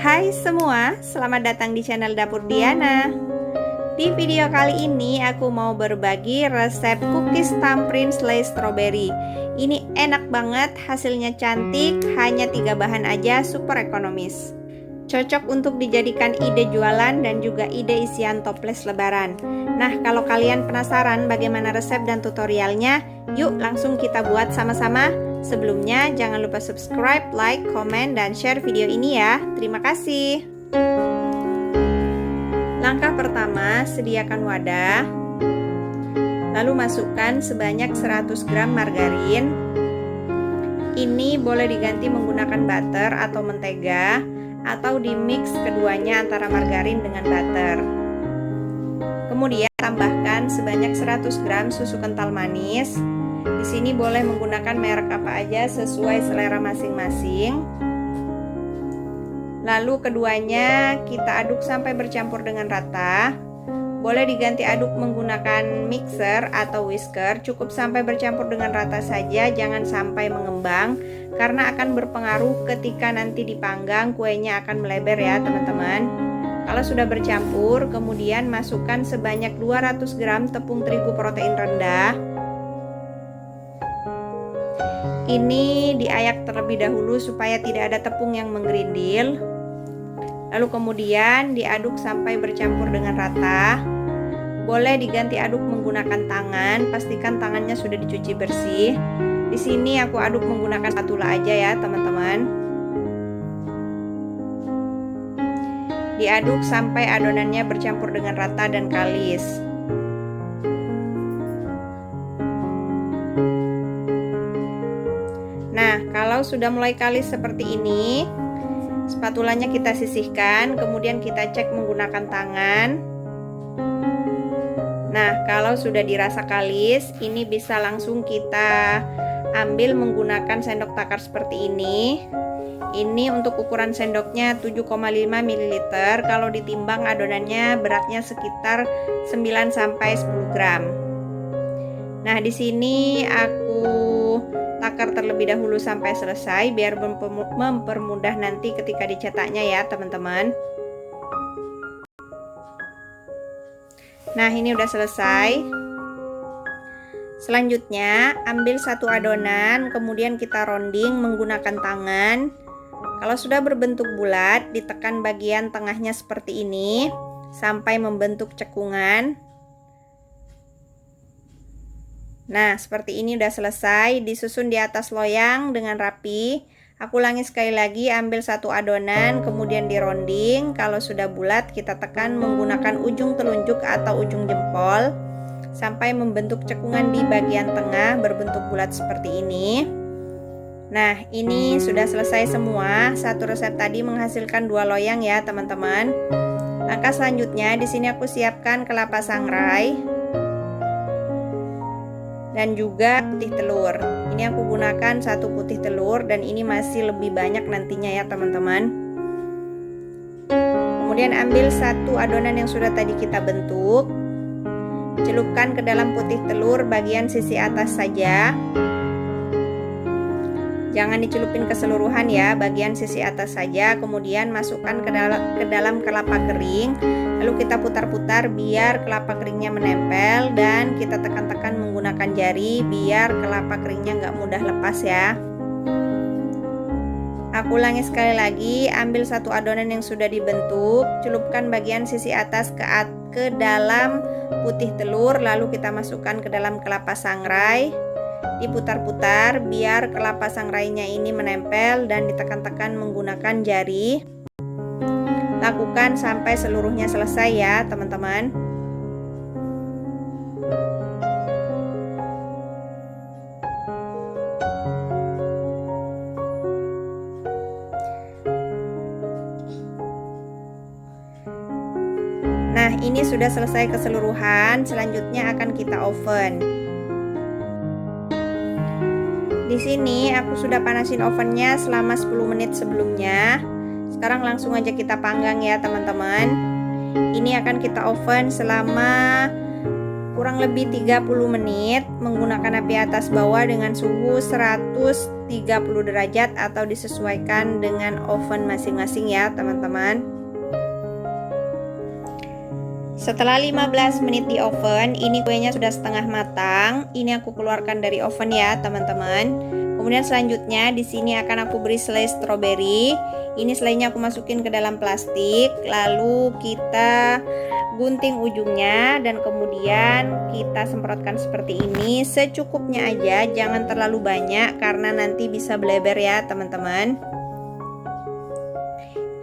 Hai semua, selamat datang di channel Dapur Diana. Di video kali ini aku mau berbagi resep cookies tamrin slay strawberry. Ini enak banget, hasilnya cantik, hanya 3 bahan aja, super ekonomis. Cocok untuk dijadikan ide jualan dan juga ide isian toples lebaran. Nah, kalau kalian penasaran bagaimana resep dan tutorialnya, yuk langsung kita buat sama-sama. Sebelumnya, jangan lupa subscribe, like, komen, dan share video ini ya. Terima kasih. Langkah pertama, sediakan wadah. Lalu masukkan sebanyak 100 gram margarin. Ini boleh diganti menggunakan butter atau mentega, atau dimix keduanya antara margarin dengan butter. Kemudian tambahkan sebanyak 100 gram susu kental manis. Di sini boleh menggunakan merek apa aja sesuai selera masing-masing. Lalu keduanya kita aduk sampai bercampur dengan rata. Boleh diganti aduk menggunakan mixer atau whisker, cukup sampai bercampur dengan rata saja, jangan sampai mengembang karena akan berpengaruh ketika nanti dipanggang, kuenya akan melebar ya teman-teman. Kalau sudah bercampur, kemudian masukkan sebanyak 200 gram tepung terigu protein rendah. Ini diayak terlebih dahulu supaya tidak ada tepung yang menggerindil. Lalu kemudian diaduk sampai bercampur dengan rata. Boleh diganti aduk menggunakan tangan, pastikan tangannya sudah dicuci bersih. Di sini aku aduk menggunakan spatula aja ya, teman-teman. Diaduk sampai adonannya bercampur dengan rata dan kalis. Nah, kalau sudah mulai kalis seperti ini, spatulanya kita sisihkan, kemudian kita cek menggunakan tangan. Nah, kalau sudah dirasa kalis, ini bisa langsung kita ambil menggunakan sendok takar seperti ini. Ini untuk ukuran sendoknya 7,5 ml. Kalau ditimbang adonannya beratnya sekitar 9-10 gram. Nah, di sini aku takar terlebih dahulu sampai selesai biar mempermudah nanti ketika dicetaknya ya teman-teman. Nah, ini udah selesai. Selanjutnya ambil satu adonan, kemudian kita rounding menggunakan tangan. Kalau sudah berbentuk bulat, ditekan bagian tengahnya seperti ini sampai membentuk cekungan. Nah, seperti ini udah selesai, disusun di atas loyang dengan rapi. Aku ulangi sekali lagi, ambil satu adonan, kemudian dironding. Kalau sudah bulat, kita tekan menggunakan ujung telunjuk atau ujung jempol sampai membentuk cekungan di bagian tengah berbentuk bulat seperti ini. Nah, ini sudah selesai semua. Satu resep tadi menghasilkan 2 loyang ya, teman-teman. Langkah selanjutnya, di sini aku siapkan kelapa sangrai dan juga putih telur. Ini aku gunakan 1 putih telur dan ini masih lebih banyak nantinya ya teman-teman. Kemudian ambil satu adonan yang sudah tadi kita bentuk, celupkan ke dalam putih telur bagian sisi atas saja. Jangan dicelupin keseluruhan ya, bagian sisi atas saja. Kemudian masukkan ke dalam kelapa kering. Lalu kita putar-putar biar kelapa keringnya menempel dan kita tekan-tekan menggunakan jari biar kelapa keringnya nggak mudah lepas ya. Aku ulangi sekali lagi, ambil satu adonan yang sudah dibentuk, celupkan bagian sisi atas ke dalam putih telur, lalu kita masukkan ke dalam kelapa sangrai. Diputar-putar biar kelapa sangrainya ini menempel dan ditekan-tekan menggunakan jari. Lakukan sampai seluruhnya selesai ya teman-teman. Nah, ini sudah selesai keseluruhan. Selanjutnya akan kita oven. Di sini aku sudah panasin ovennya selama 10 menit sebelumnya. Sekarang langsung aja kita panggang ya teman-teman. Ini akan kita oven selama kurang lebih 30 menit menggunakan api atas bawah dengan suhu 130 derajat atau disesuaikan dengan oven masing-masing ya teman-teman. Setelah 15 menit di oven, ini kuenya sudah setengah matang. Ini aku keluarkan dari oven ya teman-teman. Kemudian selanjutnya di sini akan aku beri selai stroberi. Ini selainya aku masukin ke dalam plastik, lalu kita gunting ujungnya dan kemudian kita semprotkan seperti ini secukupnya aja, jangan terlalu banyak karena nanti bisa bleber ya teman-teman.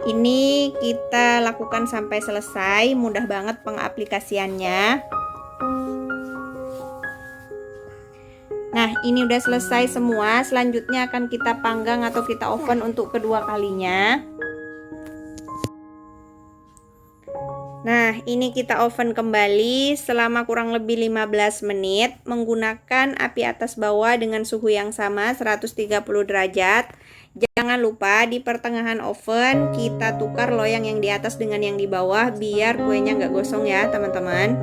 Ini kita lakukan sampai selesai, mudah banget pengaplikasiannya. Nah, ini udah selesai semua. Selanjutnya akan kita panggang atau kita oven untuk kedua kalinya. Nah, ini kita oven kembali selama kurang lebih 15 menit menggunakan api atas bawah dengan suhu yang sama 130 derajat. Jangan lupa di pertengahan oven kita tukar loyang yang di atas dengan yang di bawah biar kuenya nggak gosong ya teman-teman.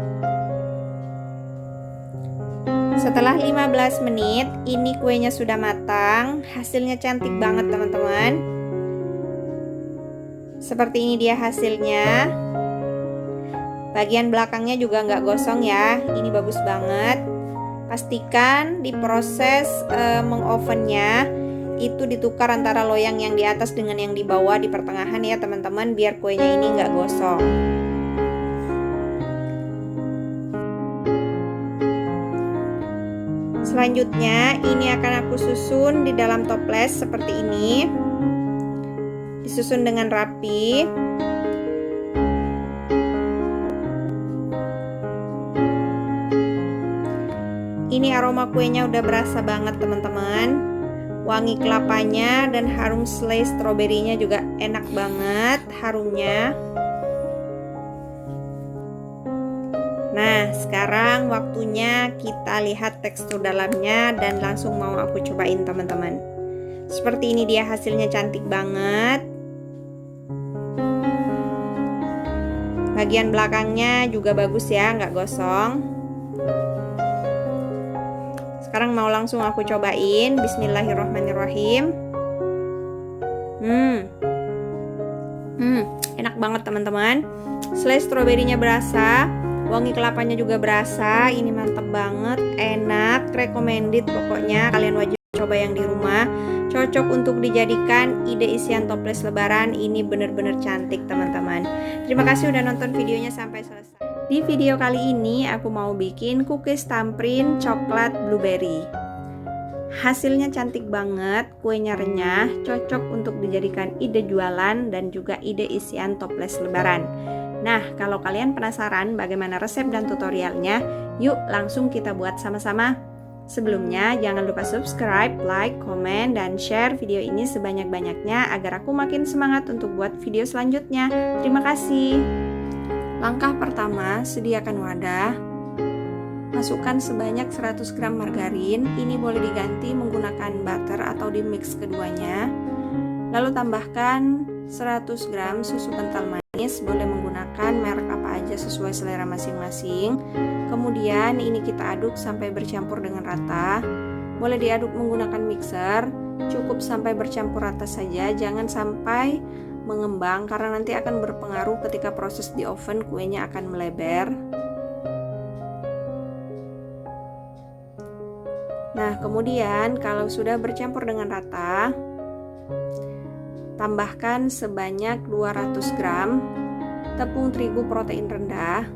Setelah 15 menit, ini kuenya sudah matang. Hasilnya cantik banget teman-teman. Seperti ini dia hasilnya. Bagian belakangnya juga nggak gosong ya. Ini bagus banget. Pastikan di proses mengovennya itu ditukar antara loyang yang di atas dengan yang di bawah di pertengahan ya teman-teman, biar kuenya ini nggak gosong. Selanjutnya ini akan aku susun di dalam toples seperti ini. Disusun dengan rapi. Ini aroma kuenya udah berasa banget teman-teman. Wangi kelapanya dan harum selai stroberinya juga enak banget harumnya. Nah, sekarang waktunya kita lihat tekstur dalamnya dan langsung mau aku cobain teman-teman. Seperti ini dia hasilnya, cantik banget. Bagian belakangnya juga bagus ya, nggak gosong. Sekarang mau langsung aku cobain. Bismillahirrohmanirrohim. Enak banget teman-teman. Selai stroberinya berasa. Wangi kelapanya juga berasa. Ini mantap banget, enak, recommended pokoknya. Kalian wajib coba yang di rumah. Cocok untuk dijadikan ide isian toples lebaran. Ini bener-bener cantik teman-teman. Terima kasih udah nonton videonya sampai selesai. Di video kali ini aku mau bikin cookies tamrin coklat blueberry. Hasilnya cantik banget, kuenya renyah, cocok untuk dijadikan ide jualan dan juga ide isian toples lebaran. Nah, kalau kalian penasaran bagaimana resep dan tutorialnya, yuk langsung kita buat sama-sama. Sebelumnya, jangan lupa subscribe, like, komen, dan share video ini sebanyak-banyaknya agar aku makin semangat untuk buat video selanjutnya. Terima kasih. Langkah pertama, sediakan wadah. Masukkan sebanyak 100 gram margarin. Ini boleh diganti menggunakan butter atau di mix keduanya. Lalu tambahkan 100 gram susu kental manis, boleh menggunakan merek apa aja sesuai selera masing-masing. Kemudian ini kita aduk sampai bercampur dengan rata. Boleh diaduk menggunakan mixer, cukup sampai bercampur rata saja, jangan sampai mengembang karena nanti akan berpengaruh ketika proses di oven, kuenya akan melebar. Nah, kemudian kalau sudah bercampur dengan rata, tambahkan sebanyak 200 gram tepung terigu protein rendah.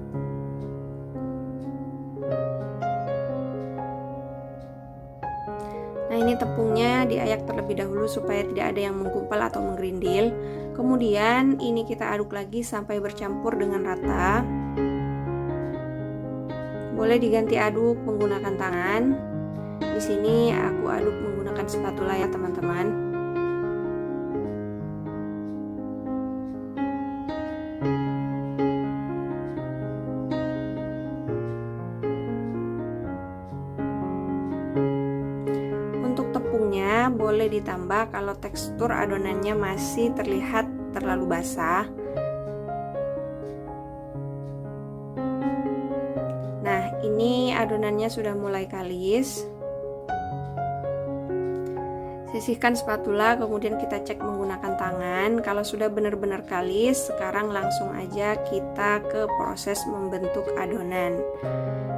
Nah, ini tepungnya diayak terlebih dahulu supaya tidak ada yang menggumpal atau menggerindil. Kemudian ini kita aduk lagi sampai bercampur dengan rata. Boleh diganti aduk menggunakan tangan. Di sini aku aduk menggunakan spatula ya teman-teman. Untuk tepungnya boleh ditambah kalau tekstur adonannya masih terlihat terlalu basah. Nah, ini adonannya sudah mulai kalis. Sisihkan spatula, kemudian kita cek menggunakan tangan. Kalau sudah benar-benar kalis, sekarang langsung aja kita ke proses membentuk adonan.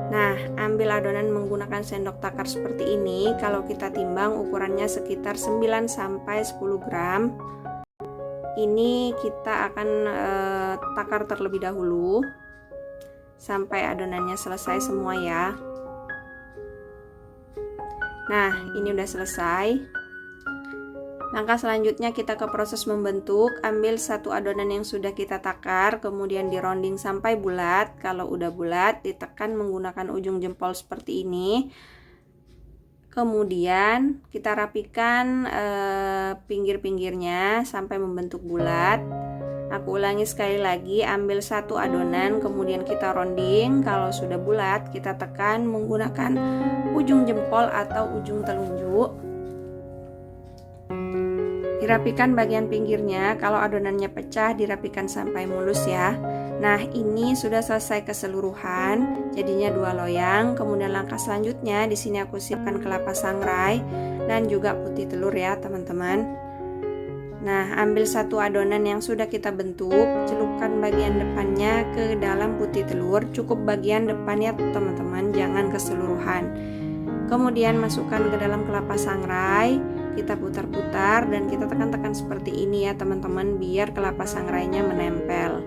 Nah, ambil adonan menggunakan sendok takar seperti ini. Kalau kita timbang ukurannya sekitar 9-10 gram. Ini kita akan takar terlebih dahulu sampai adonannya selesai semua ya. Nah, ini udah selesai. Langkah selanjutnya kita ke proses membentuk. Ambil satu adonan yang sudah kita takar, kemudian dironding sampai bulat. Kalau udah bulat, ditekan menggunakan ujung jempol seperti ini. Kemudian kita rapikan pinggir-pinggirnya sampai membentuk bulat. Aku ulangi sekali lagi, ambil satu adonan, kemudian kita ronding. Kalau sudah bulat, kita tekan menggunakan ujung jempol atau ujung telunjuk. Dirapikan bagian pinggirnya. Kalau adonannya pecah, dirapikan sampai mulus ya. Nah, ini sudah selesai keseluruhan, jadinya 2 loyang. Kemudian langkah selanjutnya, di sini aku siapkan kelapa sangrai dan juga putih telur ya, teman-teman. Nah, ambil satu adonan yang sudah kita bentuk, celupkan bagian depannya ke dalam putih telur. Cukup bagian depannya, teman-teman, jangan keseluruhan. Kemudian masukkan ke dalam kelapa sangrai. Kita putar-putar dan kita tekan-tekan seperti ini ya teman-teman, biar kelapa sangrainya menempel.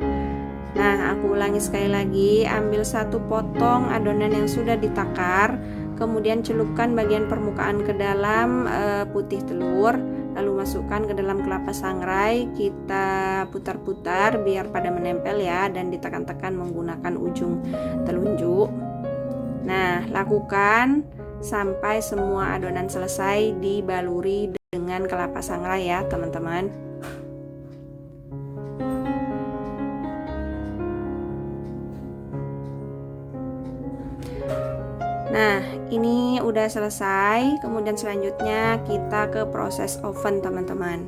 Nah, aku ulangi sekali lagi, ambil satu potong adonan yang sudah ditakar, kemudian celupkan bagian permukaan ke dalam putih telur, lalu masukkan ke dalam kelapa sangrai, kita putar-putar biar pada menempel ya, dan ditekan-tekan menggunakan ujung telunjuk. Nah, lakukan sampai semua adonan selesai dibaluri dengan kelapa sangrai ya teman-teman. Nah, ini udah selesai. Kemudian selanjutnya kita ke proses oven teman-teman.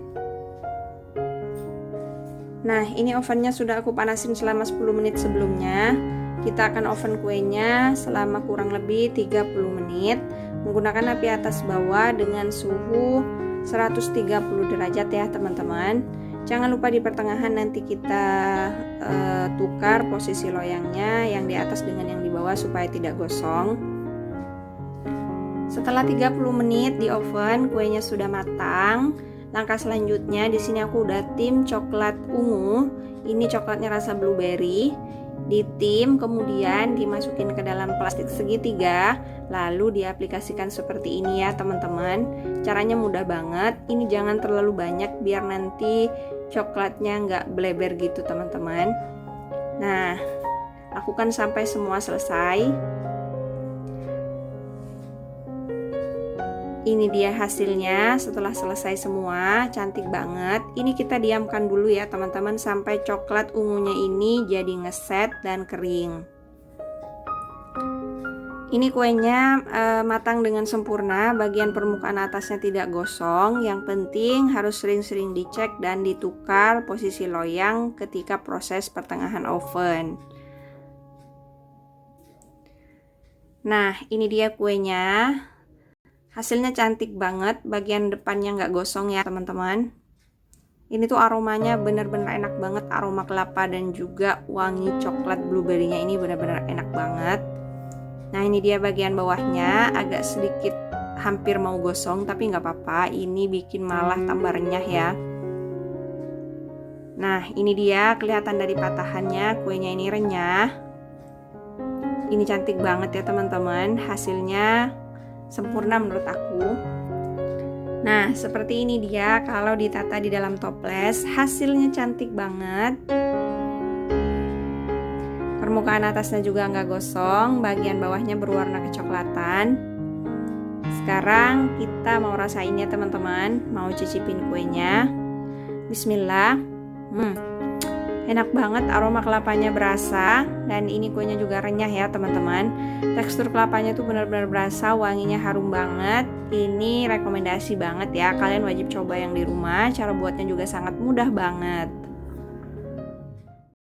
Nah, ini ovennya sudah aku panasin selama 10 menit sebelumnya. Kita akan oven kuenya selama kurang lebih 30 menit menggunakan api atas bawah dengan suhu 130 derajat ya teman-teman. Jangan lupa di pertengahan nanti kita tukar posisi loyangnya, yang di atas dengan yang di bawah supaya tidak gosong. Setelah 30 menit di oven, kuenya sudah matang. Langkah selanjutnya di sini aku udah tim coklat ungu. Ini coklatnya rasa blueberry. Ditim, kemudian dimasukin ke dalam plastik segitiga, lalu diaplikasikan seperti ini ya teman-teman. Caranya mudah banget. Ini jangan terlalu banyak biar nanti coklatnya nggak bleber gitu teman-teman. Nah, lakukan sampai semua selesai. Ini dia hasilnya setelah selesai semua, cantik banget. Ini kita diamkan dulu ya teman-teman sampai coklat ungunya ini jadi ngeset dan kering. Ini kuenya matang dengan sempurna, bagian permukaan atasnya tidak gosong. Yang penting harus sering-sering dicek dan ditukar posisi loyang ketika proses pertengahan oven. Nah, ini dia kuenya. Hasilnya cantik banget, bagian depannya nggak gosong ya teman-teman. Ini tuh aromanya bener-bener enak banget, aroma kelapa dan juga wangi coklat blueberry-nya ini bener-bener enak banget. Nah, ini dia bagian bawahnya, agak sedikit hampir mau gosong tapi nggak apa-apa, ini bikin malah tambah renyah ya. Nah, ini dia kelihatan dari patahannya, kuenya ini renyah. Ini cantik banget ya teman-teman, hasilnya sempurna menurut aku. Nah, seperti ini dia kalau ditata di dalam toples, hasilnya cantik banget. Permukaan atasnya juga nggak gosong, bagian bawahnya berwarna kecoklatan. Sekarang kita mau rasain ya teman-teman, mau cicipin kuenya. Bismillah. Enak banget, aroma kelapanya berasa, dan ini kuenya juga renyah ya teman-teman. Tekstur kelapanya tuh benar-benar berasa, wanginya harum banget. Ini rekomendasi banget ya, kalian wajib coba yang di rumah. Cara buatnya juga sangat mudah banget.